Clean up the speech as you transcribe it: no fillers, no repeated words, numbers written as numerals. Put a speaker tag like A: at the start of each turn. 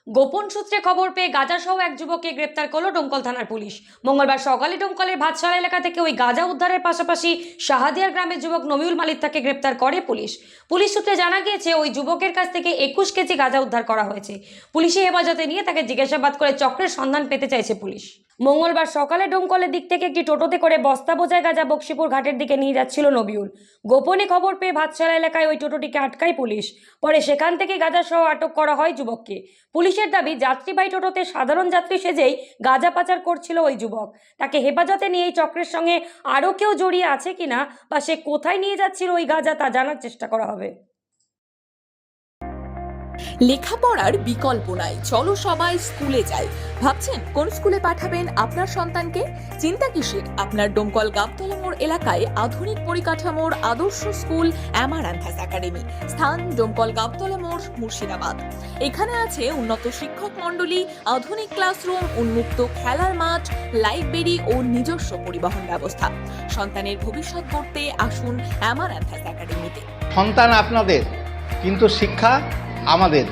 A: গোপন সূত্রে খবর পেয়ে গাঁজাসহ এক যুবককে গ্রেপ্তার করল ডোমকল থানার পুলিশ। মঙ্গলবার সকালে ডোমকলের ভাতশালা এলাকা থেকে ওই গাঁজা উদ্ধারের পাশাপাশি শাহাদিয়ার গ্রামের যুবক নমিউল মালিককে গ্রেপ্তার করে পুলিশ। পুলিশ সূত্রে জানা গিয়েছে ওই যুবকের কাছ থেকে 21 কেজি গাঁজা উদ্ধার করা হয়েছে। পুলিশি হেফাজতে নিয়ে তাকে জিজ্ঞাসাবাদ করে চক্রের সন্ধান পেতে চাইছে পুলিশ। মঙ্গলবার সকালে ডোমকলের দিক থেকে একটি টোটোতে করে বস্তা বোঝায় গাঁজা বক্সিপুর ঘাটের দিকে নিয়ে যাচ্ছিল নবিউল। গোপনে খবর পেয়ে ভাতশালা এলাকায় ওই টোটোটিকে আটকায় পুলিশ। পরে সেখান থেকে গাঁজা সহ আটক করা হয় যুবককে। পুলিশের দাবি, যাত্রীবাহী টোটোতে সাধারণ যাত্রী সেজেই গাঁজা পাচার করছিল ওই যুবক। তাকে হেফাজতে নিয়ে এই চক্রের সঙ্গে আরও কেউ জড়িয়ে আছে কিনা বা সে কোথায় নিয়ে যাচ্ছিল ওই গাঁজা তা জানার চেষ্টা করা হবে।
B: লেখাপড়ার বিকল্প নাই, চলো সবাই স্কুলে যাই। ভাবছেন কোন স্কুলে পাঠাবেন আপনার সন্তানকে? চিন্তা কিসের? আপনার ডোমকল গাবতলা মোড় এলাকায় আধুনিক পরিকাঠামোর আদর্শ স্কুল অ্যামারান্থাস একাডেমি। স্থান ডোমকল গাবতলা মোড়, মুর্শিদাবাদ। এখানে আছে উন্নত শিক্ষক মণ্ডলী, আধুনিক ক্লাসরুম, উন্মুক্ত খেলার মাঠ, লাইব্রেরি ও নিজস্ব পরিবহন ব্যবস্থা। সন্তানের ভবিষ্যৎ গড়তে আসুন অ্যামারান্থাস একাডেমিতে।
C: সন্তান আপনাদের, কিন্তু শিক্ষা আমাদের।